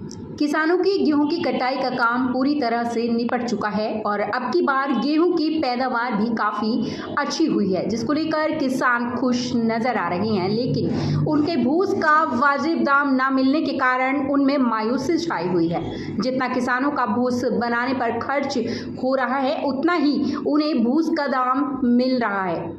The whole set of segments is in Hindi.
किसानों की गेहूं की कटाई का काम पूरी तरह से निपट चुका है और अब की बार गेहूं की पैदावार भी काफ़ी अच्छी हुई है, जिसको लेकर किसान खुश नजर आ रहे हैं। लेकिन उनके भूस का वाजिब दाम ना मिलने के कारण उनमें मायूसी छाई हुई है। जितना किसानों का भूस बनाने पर खर्च हो रहा है, उतना ही उन्हें भूस का दाम मिल रहा है,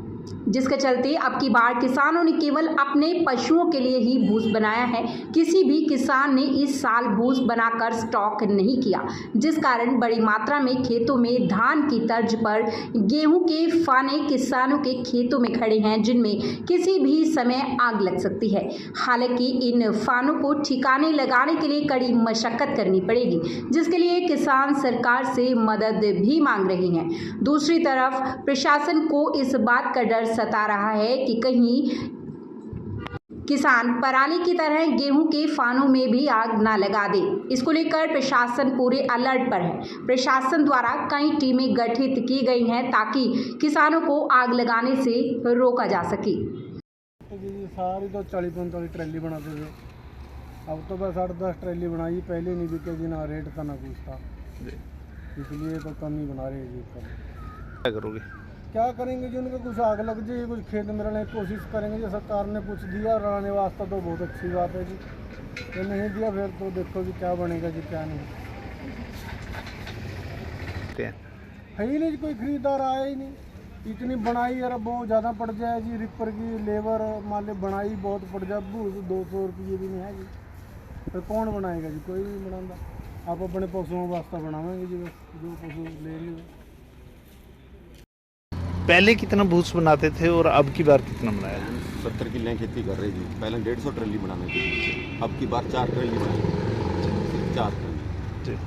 जिसके चलते अब की बार किसानों ने केवल अपने पशुओं के लिए ही भूस बनाया है। किसी भी किसान ने इस साल भूस बनाकर स्टॉक नहीं किया, जिस कारण बड़ी मात्रा में खेतों में धान की तर्ज पर गेहूं के फाने किसानों के खेतों में खड़े हैं, जिनमें किसी भी समय आग लग सकती है। हालांकि इन फानों को ठिकाने लगाने के लिए कड़ी मशक्कत करनी पड़ेगी, जिसके लिए किसान सरकार से मदद भी मांग रहे हैं। दूसरी तरफ प्रशासन को इस बात का डर सता रहा है कि कहीं किसान पराली की तरह गेहूं के फानों में भी आग ना लगा दे। इसको लेकर प्रशासन पूरे अलर्ट पर है। प्रशासन द्वारा कई टीमें गठित की गई हैं ताकि किसानों को आग लगाने से रोका जा सके। सारी तो 40-45 ट्रैली बनाते थे, अब तो बस 8-10 ट्रैली बनाई। पहले नहीं बिके जी, ना रेट था ना कुछ था, इसलिए तो कम ही बना रहे जी। क्या करोगे? क्या करेंगे जी, उनका कुछ आग लग जाए, कुछ खेत में रहने की कोशिश करेंगे जी। सरकार ने कुछ दिया रहने वास्ते तो बहुत अच्छी बात है जी, ये नहीं दिया फिर तो देखो जी क्या बनेगा जी क्या नहीं। है ही नहीं जी, कोई खरीदार आया ही नहीं। इतनी बनाई यार बहुत ज़्यादा पड़ जाए जी, रिपर की लेबर मान लो बनाई बहुत पड़ जाए, 200 रुपये भी नहीं है जी, फिर कौन बनाएगा जी? कोई नहीं बनाता। आप अपने पशुओं वास्ते बनावेंगे जी, बस जो पशु ले रहे। पहले कितना भूस बनाते थे और अब की बार कितना बनाया? 70 किले खेती कर रहे जी। पहले 150 ट्रैली बनाने थी, अब की बार 4 ट्रैली बनाई, 4 ट्रैली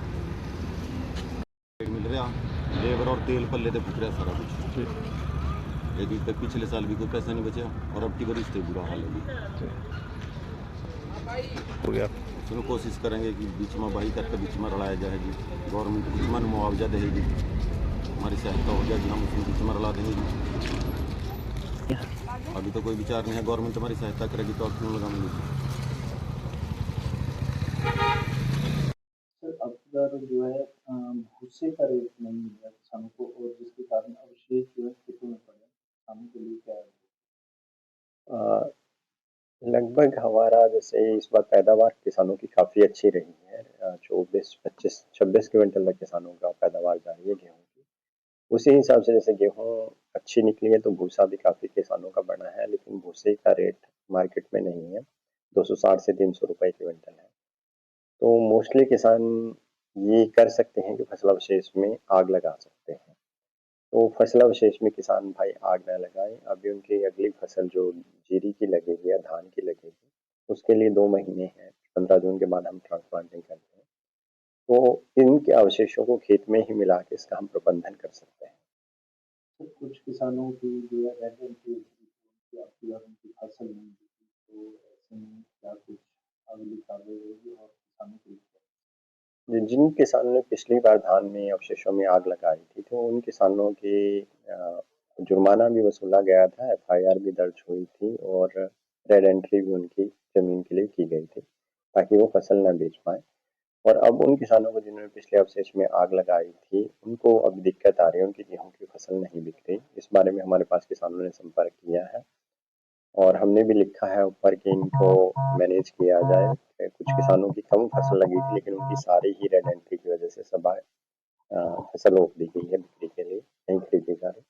मिल रहा। लेबर और तेल पल्ले तो फुक रहा सारा कुछ। यदि तक पिछले साल भी कोई पैसा नहीं बचा और अब की बार इससे बुरा हाल है। हो गया। चलो कोशिश करेंगे कि बीच में भाई करके बीच में लड़ाया जाए जी। गवर्नमेंट बीच में मुआवजा देगी, हमारी सहायता हो जाएगी, हम उसमें बीच में लड़ा देंगे जी। अभी तो कोई विचार नहीं है, गवर्नमेंट हमारी सहायता करेगी तो अब क्यों लगाएंगे? सर अब जो है भूसे का रेट नहीं मिल रहा किसानों को, और जिसके कारण अवशेष जो है खेतों में पड़े किसानों के लिए क्या है? लगभग हमारा जैसे इस बार पैदावार किसानों की काफ़ी अच्छी रही है। 24-25-26 क्विंटल तक किसानों का पैदावार जा रही है गेहूँ की। उसी हिसाब से जैसे गेहूँ अच्छी निकली है तो भूसा भी काफ़ी किसानों का बढ़ा है, लेकिन भूसे का रेट मार्केट में नहीं है, 260 से 300 रुपये क्विंटल है। तो मोस्टली किसान ये कर सकते हैं कि फसल अवशेष में आग लगा सकते हैं। तो फसल अवशेष में किसान भाई आग न लगाएं। अभी उनकी अगली फसल जो जीरी की लगेगी या धान की लगेगी, उसके लिए 2 महीने हैं, 15 जून के बाद हम ट्रांसप्लांटिंग करते हैं। तो इनके अवशेषों को खेत में ही मिला के इसका हम प्रबंधन कर सकते हैं। तो कुछ किसानों की जो है रहते उनकी आपकी और उनकी फसल नहीं होती, तो ऐसे में क्या कुछ अगली कार्रवाई होगी और किसानों के लिए जिन किसानों ने पिछली बार धान में अवशेषों में आग लगाई थी, तो उन किसानों के जुर्माना भी वसूला गया था, एफआईआर भी दर्ज हुई थी और रेड एंट्री भी उनकी जमीन के लिए की गई थी ताकि वो फसल न बेच पाए। और अब उन किसानों को जिन्होंने पिछले अवशेष में आग लगाई थी, उनको अब दिक्कत आ रही है, उनकी गेहूं की फसल नहीं बिक रही। इस बारे में हमारे पास किसानों ने संपर्क किया है और हमने भी लिखा है ऊपर कि इनको मैनेज किया जाए। कुछ किसानों की कम फसल लगी थी, लेकिन उनकी सारी ही रेड एंट्री की वजह से सब फसल रोक दी गई है, बिक्री के लिए नहीं खरीदी जा रही।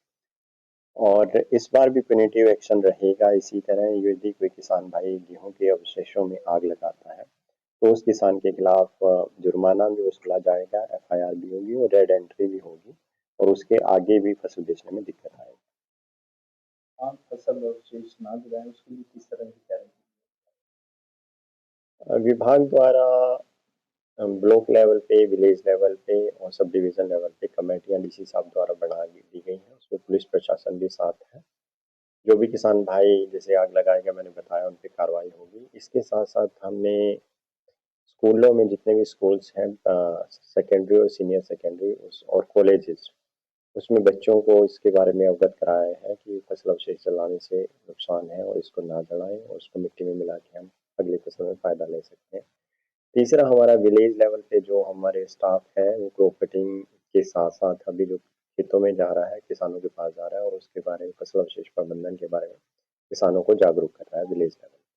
और इस बार भी पेनेटिव एक्शन रहेगा इसी तरह। यदि कोई किसान भाई गेहूं के अवशेषों में आग लगाता है तो उस किसान के खिलाफ जुर्माना भी वसूला जाएगा, एफआईआर भी होगी और रेड एंट्री भी होगी और उसके आगे भी फसल बेचने में दिक्कत आएगी। आम फसल अवशेष ना गिराए उसके लिए किस तरह की तैयारी? विभाग द्वारा ब्लॉक लेवल पे, विलेज लेवल पे और सब डिवीजन लेवल पे कमेटियां डीसी साहब द्वारा बना दी गई हैं, उसमें पुलिस प्रशासन भी साथ है। जो भी किसान भाई जैसे आग लगाएगा, मैंने बताया उन पे कार्रवाई होगी। इसके साथ साथ हमने स्कूलों में जितने भी स्कूल्स हैं, सेकेंडरी और सीनियर सेकेंडरी और कॉलेजेस, उसमें बच्चों को इसके बारे में अवगत कराया है कि फसल अवशेष जलाने से नुकसान है और इसको ना जलाएं और उसको मिट्टी में मिला के हम अगली फसल में फ़ायदा ले सकते हैं। तीसरा हमारा विलेज लेवल पे जो हमारे स्टाफ है वो क्रॉप कटिंग के साथ साथ अभी जो खेतों में जा रहा है, किसानों के पास जा रहा है और उसके बारे में फसल अवशेष प्रबंधन के बारे में किसानों को जागरूक कर रहा है विलेज लेवल।